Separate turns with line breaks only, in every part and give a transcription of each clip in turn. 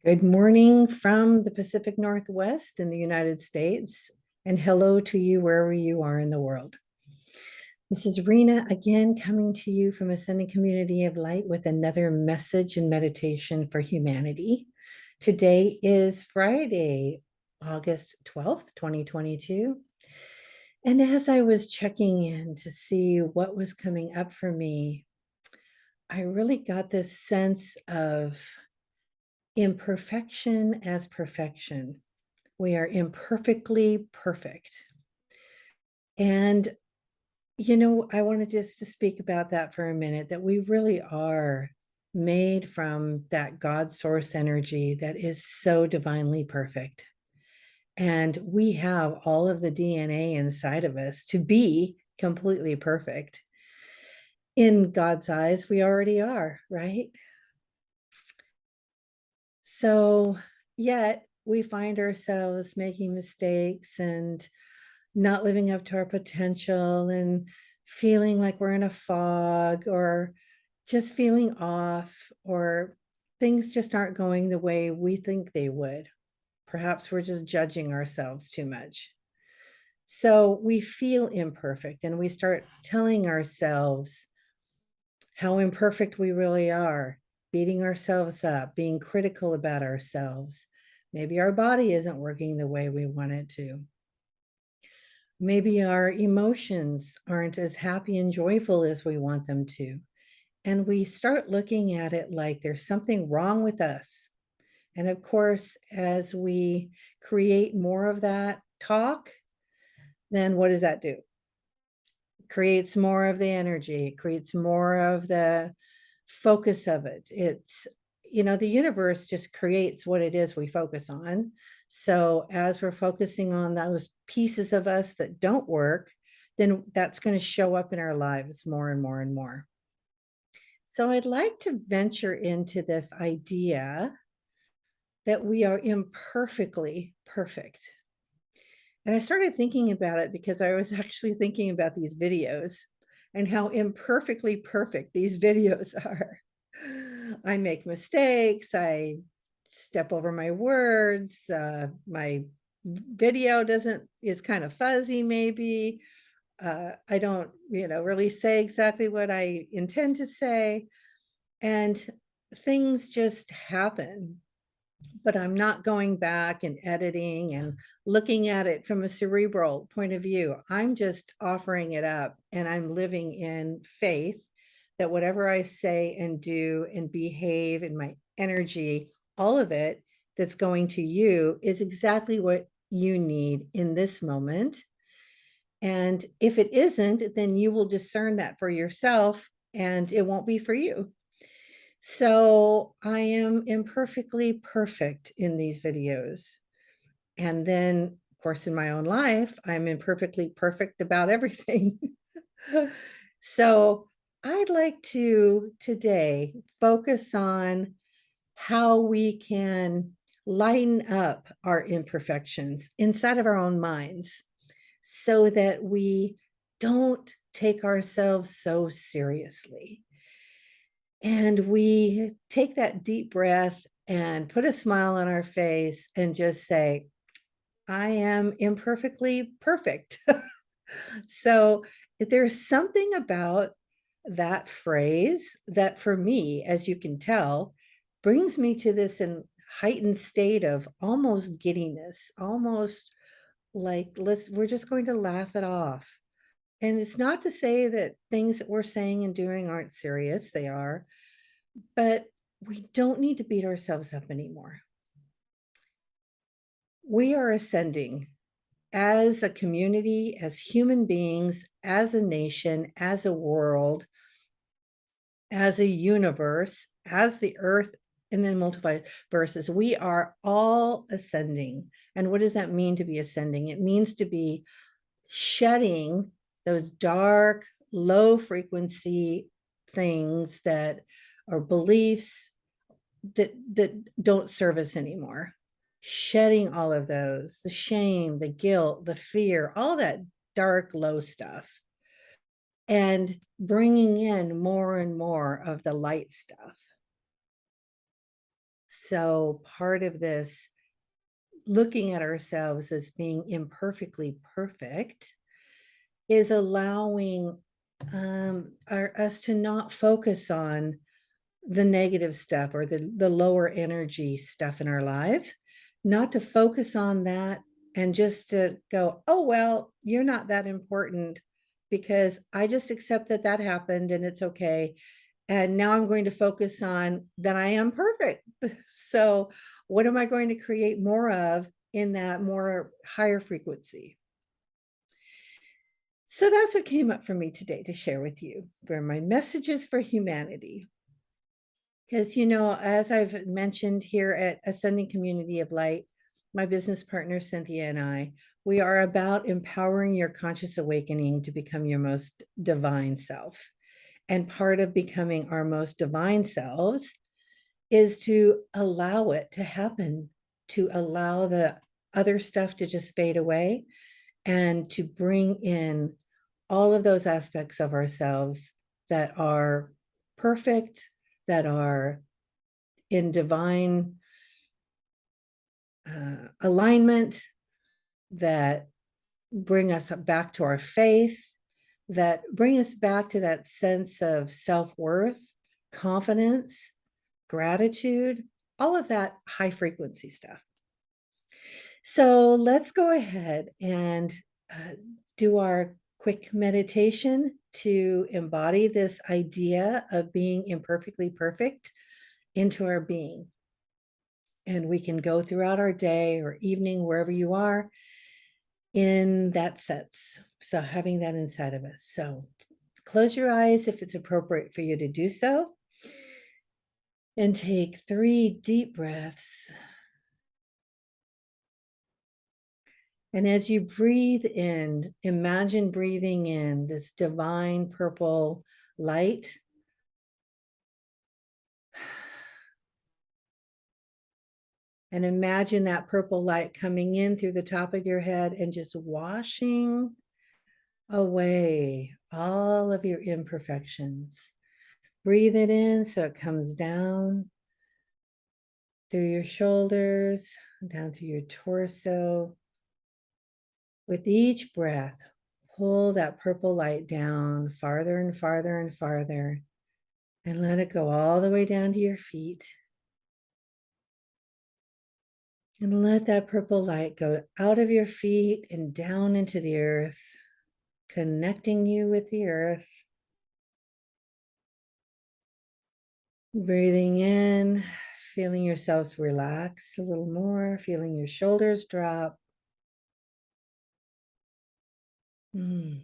Good morning from the Pacific Northwest in the United States, and hello to you wherever you are in the world. This is Rena again coming to you from Ascending Community of Light with another message and meditation for humanity. Today is Friday, August 12th, 2022. And as I was checking in to see what was coming up for me, I really got this sense of imperfection as perfection. We are imperfectly perfect. And, I wanted just to speak about that for a minute, that we really are made from that God source energy that is so divinely perfect. And we have all of the DNA inside of us to be completely perfect. In God's eyes, we already are, right? So, yet we find ourselves making mistakes and not living up to our potential and feeling like we're in a fog or just feeling off, or things just aren't going the way we think they would. Perhaps we're just judging ourselves too much. So we feel imperfect and we start telling ourselves how imperfect we really are, beating ourselves up, being critical about ourselves. Maybe our body isn't working the way we want it to. Maybe our emotions aren't as happy and joyful as we want them to. And we start looking at it like there's something wrong with us. And of course, as we create more of that talk, then what does that do? Creates more of the energy, creates more of the focus of it. It's, the universe just creates what it is we focus on. So as we're focusing on those pieces of us that don't work, then that's going to show up in our lives more and more and more. So I'd like to venture into this idea that we are imperfectly perfect. And I started thinking about it because I was actually thinking about these videos and how imperfectly perfect these videos are. I make mistakes, I step over my words, my video is kind of fuzzy maybe. I don't, really say exactly what I intend to say, and things just happen. But I'm not going back and editing and looking at it from a cerebral point of view. I'm just offering it up, and I'm living in faith that whatever I say and do and behave in my energy, all of it that's going to you is exactly what you need in this moment. And if it isn't, then you will discern that for yourself and it won't be for you. So I am imperfectly perfect in these videos. And then, of course, in my own life, I'm imperfectly perfect about everything. So I'd like to today focus on how we can lighten up our imperfections inside of our own minds so that we don't take ourselves so seriously. And we take that deep breath and put a smile on our face and just say, I am imperfectly perfect. So there's something about that phrase that for me, as you can tell, brings me to this heightened state of almost giddiness, almost like we're just going to laugh it off. And it's not to say that things that we're saying and doing aren't serious, they are, but we don't need to beat ourselves up anymore. We are ascending as a community, as human beings, as a nation, as a world, as a universe, as the earth, and then multiverses. We are all ascending. And what does that mean to be ascending? It means to be shedding those dark, low frequency things that are beliefs that don't serve us anymore. Shedding all of those, the shame, the guilt, the fear, all that dark, low stuff, and bringing in more and more of the light stuff. So part of this looking at ourselves as being imperfectly perfect is allowing us to not focus on the negative stuff or the lower energy stuff in our life, not to focus on that and just to go, oh, well, you're not that important because I just accept that that happened and it's okay. And now I'm going to focus on that I am perfect. So, what am I going to create more of in that more higher frequency? So, that's what came up for me today to share with you for my messages for humanity. Because, as I've mentioned here at Ascending Community of Light, my business partner, Cynthia, and I, we are about empowering your conscious awakening to become your most divine self. And part of becoming our most divine selves is to allow it to happen, to allow the other stuff to just fade away and to bring in all of those aspects of ourselves that are perfect, that are in divine alignment, that bring us back to our faith, that bring us back to that sense of self-worth, confidence, gratitude, all of that high frequency stuff. So let's go ahead and do our quick meditation to embody this idea of being imperfectly perfect into our being. And we can go throughout our day or evening, wherever you are, in that sense. So having that inside of us. So close your eyes if it's appropriate for you to do so. And take 3 deep breaths. And as you breathe in, imagine breathing in this divine purple light. And imagine that purple light coming in through the top of your head and just washing away all of your imperfections. Breathe it in so it comes down through your shoulders, down through your torso. With each breath, pull that purple light down farther and farther and farther, and let it go all the way down to your feet. And let that purple light go out of your feet and down into the earth, connecting you with the earth. Breathing in, feeling yourselves relax a little more, feeling your shoulders drop. And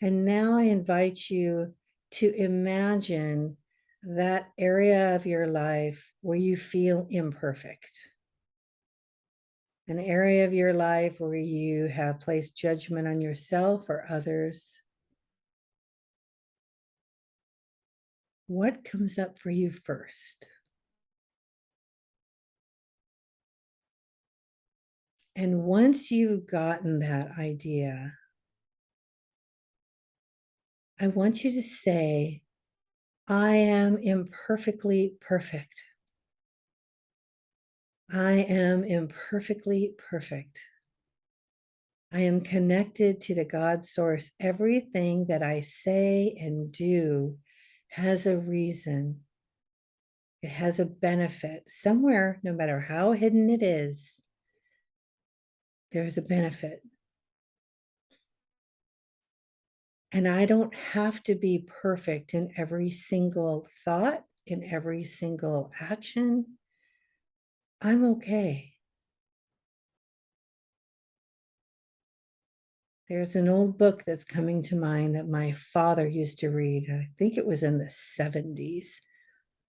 now I invite you to imagine that area of your life where you feel imperfect. An area of your life where you have placed judgment on yourself or others. What comes up for you first? And once you've gotten that idea, I want you to say, I am imperfectly perfect. I am imperfectly perfect. I am connected to the God source. Everything that I say and do has a reason. It has a benefit somewhere, no matter how hidden it is. There's a benefit. And I don't have to be perfect in every single thought, in every single action. I'm okay. There's an old book that's coming to mind that my father used to read. I think it was in the 70s.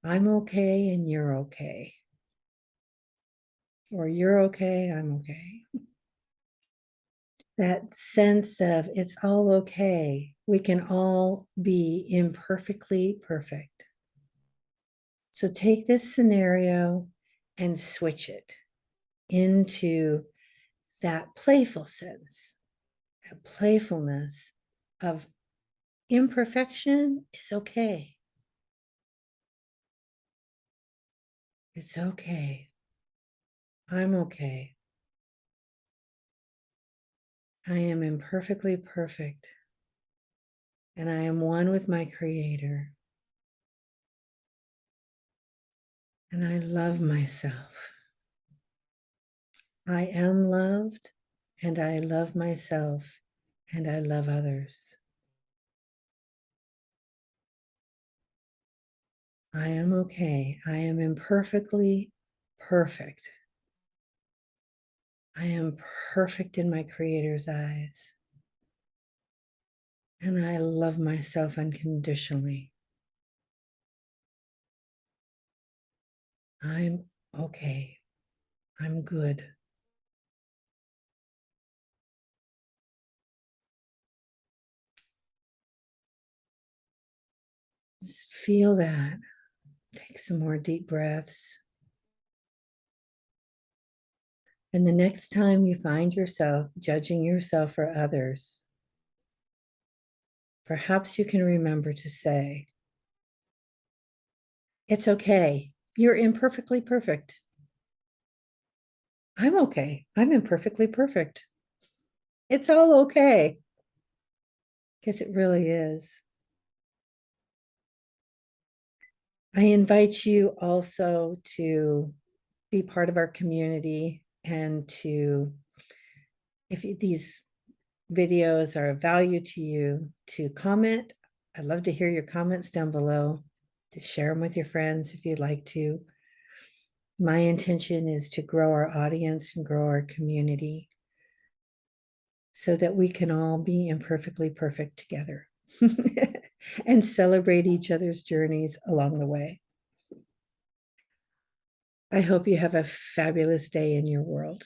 I'm okay and you're okay. Or you're okay, I'm okay. That sense of it's all okay. We can all be imperfectly perfect. So take this scenario and switch it into that playful sense, that playfulness of imperfection is okay. It's okay. I'm okay. I am imperfectly perfect, and I am one with my Creator, and I love myself. I am loved, and I love myself, and I love others. I am okay. I am imperfectly perfect. I am perfect in my Creator's eyes, and I love myself unconditionally. I'm okay. I'm good. Just feel that. Take some more deep breaths. And the next time you find yourself judging yourself or others, perhaps you can remember to say, it's okay. You're imperfectly perfect. I'm okay. I'm imperfectly perfect. It's all okay. Because it really is. I invite you also to be part of our community and to, if these videos are of value to you, to comment. I'd love to hear your comments down below, to share them with your friends if you'd like to. My intention is to grow our audience and grow our community so that we can all be imperfectly perfect together and celebrate each other's journeys along the way. I hope you have a fabulous day in your world.